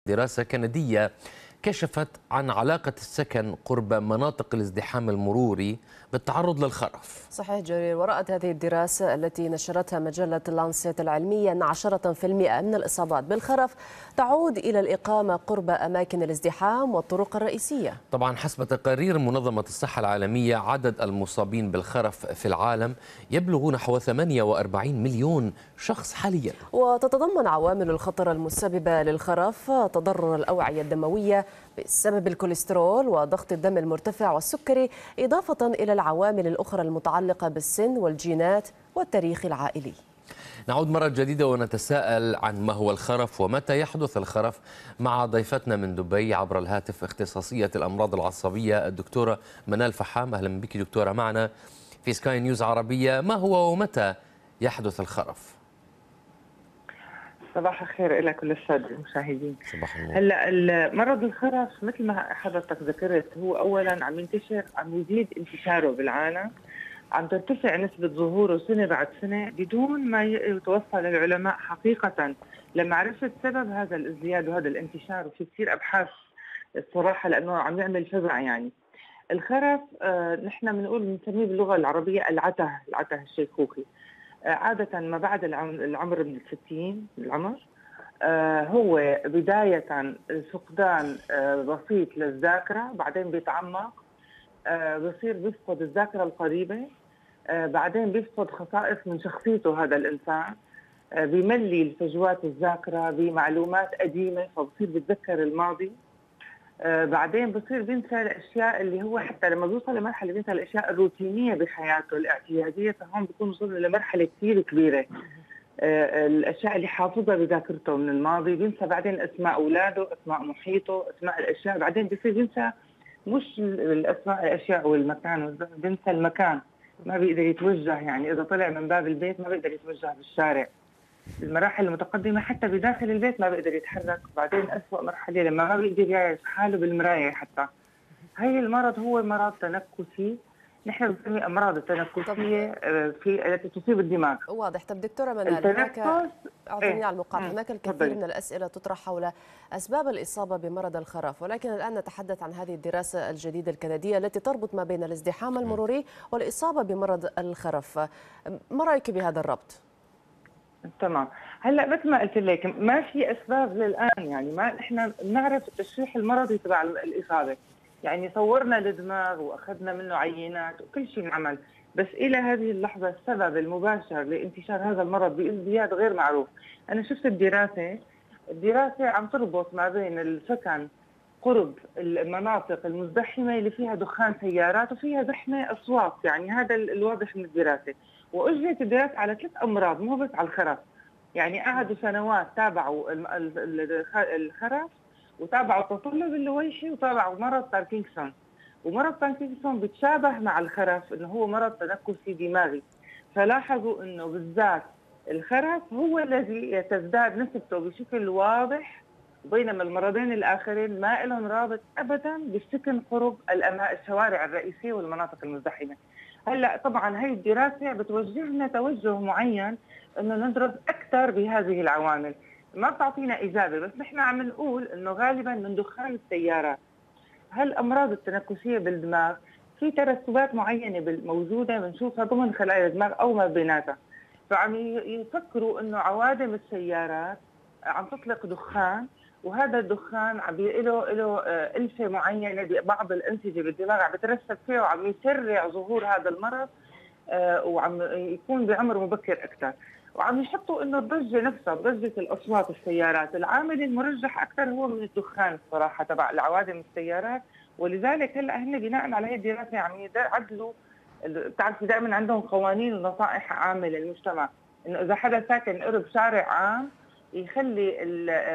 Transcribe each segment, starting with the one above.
دراسة كندية كشفت عن علاقة السكن قرب مناطق الازدحام المروري بالتعرض للخرف. صحيح جرير، ورأت هذه الدراسة التي نشرتها مجلة لانسيت العلمية أن 10% من الإصابات بالخرف تعود إلى الإقامة قرب أماكن الازدحام والطرق الرئيسية. طبعا حسب تقارير منظمة الصحة العالمية عدد المصابين بالخرف في العالم يبلغ نحو 48 مليون شخص حاليا. وتتضمن عوامل الخطر المسببة للخرف تضرر الأوعية الدموية بسبب الكوليسترول وضغط الدم المرتفع والسكري، إضافة إلى العوامل الأخرى المتعلقة بالسن والجينات والتاريخ العائلي. نعود مرة جديدة ونتساءل عن ما هو الخرف ومتى يحدث الخرف مع ضيفتنا من دبي عبر الهاتف اختصاصية الأمراض العصبية الدكتورة منال فحام. أهلا بك دكتورة معنا في سكاي نيوز عربية. ما هو ومتى يحدث الخرف؟ صباح الخير لك وللسادة المشاهدين. صباح النور. هلا مرض الخرف مثل ما حضرتك ذكرت هو اولا عم ينتشر، عم يزيد انتشاره بالعالم، عم ترتفع نسبة ظهوره سنة بعد سنة بدون ما يتوصل العلماء حقيقة لمعرفة سبب هذا الازدياد وهذا الانتشار، وفي كثير ابحاث الصراحة لانه عم يعمل فزع. يعني الخرف نحن بنسميه باللغة العربية العته الشيخوخي. عادة ما بعد العمر من 60 العمر، هو بداية فقدان بسيط للذاكرة، بعدين بيتعمق، بيفقد الذاكرة القريبة، بعدين بيفقد خصائص من شخصيته هذا الإنسان، بيملي الفجوات الذاكرة بمعلومات قديمة فبصير بيتذكر الماضي، بعدين بصير بينسى الاشياء اللي هو حتى لما بيوصل لمرحله بينسى الاشياء الروتينيه بحياته الاعتياديه، فهون بيكون وصل لمرحله كثير كبيره. الاشياء اللي حافظها بذاكرته من الماضي بينسى، بعدين اسماء اولاده، اسماء محيطه، اسماء الاشياء، بعدين بيصير بينسى مش الاسماء الاشياء والمكان، بينسى المكان، ما بيقدر يتوجه. يعني اذا طلع من باب البيت ما بيقدر يتوجه بالشارع. المراحل المتقدمة حتى بداخل البيت ما بيقدر يتحرك، بعدين أسوأ مرحلة لما ما بيقدر يعيش حاله بالمراية حتى. هي المرض هو مرض تنكسي، نحن بنسميه أمراض التنكسية التي تصيب الدماغ. واضح. طب دكتورة منال، هناك أعطيني على المقاطعة، هناك الكثير من الأسئلة تطرح حول أسباب الإصابة بمرض الخرف، ولكن الآن نتحدث عن هذه الدراسة الجديدة الكندية التي تربط ما بين الازدحام المروري والإصابة بمرض الخرف. ما رأيك بهذا الربط؟ تمام. هلا مثل ما قلت لك ما في اسباب للان، يعني ما احنا بنعرف التشريح المرضي تبع الاصابه، يعني صورنا الدماغ واخذنا منه عينات وكل شيء انعمل، بس الى هذه اللحظه السبب المباشر لانتشار هذا المرض بازدياد غير معروف. انا شفت الدراسه عم تربط ما بين السكن قرب المناطق المزدحمه اللي فيها دخان سيارات وفيها زحمه اصوات، يعني هذا الواضح من الدراسه. واجريت الدراسه على 3 امراض مو بس على الخرف، يعني قعدوا سنوات تابعوا الخرف وتابعوا التطلب اللويحي وتابعوا مرض باركنسون، ومرض باركنسون بيتشابه مع الخرف انه هو مرض تنكسي دماغي، فلاحظوا انه بالذات الخرف هو الذي تزداد نسبته بشكل واضح، بينما المرضين الاخرين ما لهم رابط ابدا بالسكن قرب الشوارع الرئيسيه والمناطق المزدحمه. هلا طبعا هي الدراسه بتوجهنا توجه معين انه ندرس اكثر بهذه العوامل، ما بتعطينا اجابه، بس نحن عم نقول انه غالبا من دخان السيارات هالامراض التنكسيه بالدماغ في ترسبات معينه موجوده بنشوفها ضمن خلايا الدماغ او ما بيناتها، فعم يفكروا انه عوادم السيارات عم تطلق دخان، وهذا الدخان عم له ألفة معينة ببعض الأنسجة بالدماغ عم بترسب فيه وعم يسرع ظهور هذا المرض، وعم يكون بعمر مبكر أكثر. وعم يحطوا إنه الضجة نفسها، ضجة الأصوات السيارات، العامل المرجح أكثر هو من الدخان الصراحة تبع العوادم السيارات، ولذلك هلا هن بناء على هي الدراسة عم يعدلوا. بتعرفي دائما عندهم قوانين ونصائح عامة للمجتمع، إنه إذا حدا ساكن قرب شارع عام يخلي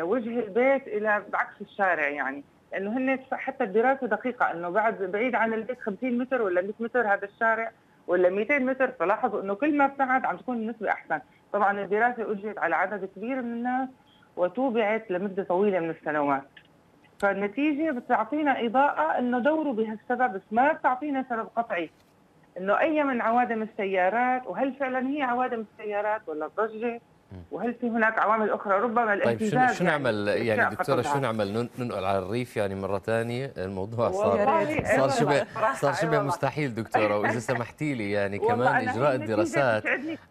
وجه البيت الى بعكس الشارع، يعني لانه هن حتى الدراسه دقيقه انه بعيد عن البيت 50 متر ولا 100 متر هذا الشارع ولا 200 متر، فلاحظوا انه كل ما ابتعد عم تكون النسبه احسن. طبعا الدراسه اجريت على عدد كبير من الناس وتوبعت لمده طويله من السنوات، فالنتيجه بتعطينا اضاءه انه دوروا بهالسبب، بس ما بتعطينا سبب قطعي انه اي من عوادم السيارات، وهل فعلا هي عوادم السيارات ولا الضجه وهل في هناك عوامل اخرى ربما طيب الامتزاج؟ شو نعمل يعني دكتوره، شو فقدها. نعمل؟ ننقل على الريف يعني مره ثانيه؟ الموضوع والله صار شبه مستحيل دكتوره. واذا سمحتي لي يعني كمان اجراء الدراسات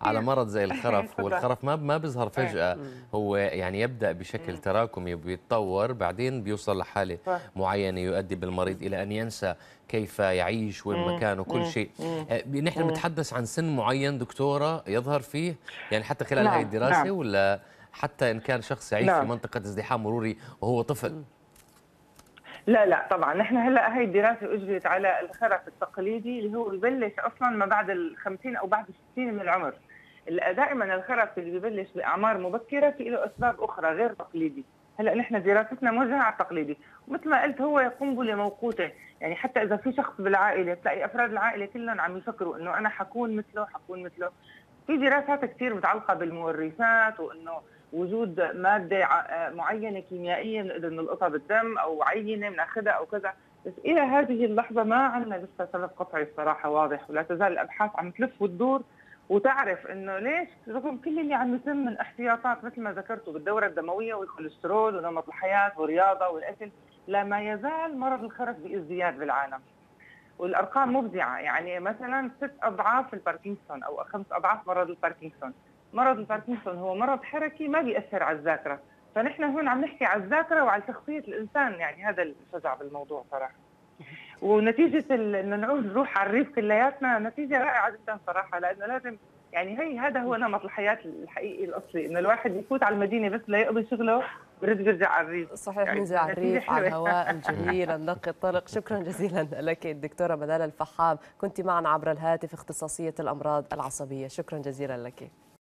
على مرض زي الخرف، والخرف ما بيظهر فجاه، هو يعني يبدا بشكل تراكمي وبيتطور، بعدين بيوصل لحاله معينه يؤدي بالمريض الى ان ينسى كيف يعيش وين مكانه كل شيء. نحن بنتحدث عن سن معين دكتوره يظهر فيه يعني حتى خلال هاي الدراسه، ولا حتى إن كان شخص يعيش في منطقة ازدحام مروري وهو طفل؟ لا طبعا نحن هلا هي الدراسه اجريت على الخرف التقليدي اللي هو ببلش اصلا ما بعد ال 50 او بعد 60 من العمر. دائما الخرف اللي ببلش باعمار مبكره في له اسباب اخرى غير تقليدي. هلا نحن دراستنا موجهه على التقليدي، ومثل ما قلت هو قنبله موقوته، يعني حتى اذا في شخص بالعائله بتلاقي افراد العائله كلهم عم يفكروا انه انا حكون مثله. في دراسات كثير متعلقه بالمورثات، وانه وجود ماده معينه كيميائيه بنقدر نلقطها بالدم او عينه بناخذها او كذا، بس الى هذه اللحظه ما عندنا لسه سبب قطعي الصراحه واضح، ولا تزال الابحاث عم تلف وتدور وتعرف انه ليش رغم كل اللي عم يتم من احتياطات مثل ما ذكرتوا بالدوره الدمويه والكوليسترول ونمط الحياه والرياضه والاكل، لا ما يزال مرض الخرف بازدياد بالعالم. والارقام مفزعه، يعني مثلا 6 اضعاف الباركنسون او 5 اضعاف مرض الباركنسون. مرض الباركنسون هو مرض حركي ما بيأثر على الذاكره، فنحن هون عم نحكي على الذاكره وعلى شخصيه الانسان، يعني هذا الفزع بالموضوع صراحه. ونتيجه انه نعود نروح على الريف كلياتنا نتيجه رائعه جدا صراحه، لانه لازم يعني هذا هو نمط الحياه الحقيقي الاصلي، انه الواحد يفوت على المدينه بس ليقضي شغله برد بيرجع على الريف. صحيح، يعني ننزل على الريف على الهواء الجميل النقي الطلق. شكرا جزيلا لك الدكتوره منال الفحام، كنت معنا عبر الهاتف، اختصاصيه الامراض العصبيه. شكرا جزيلا لك.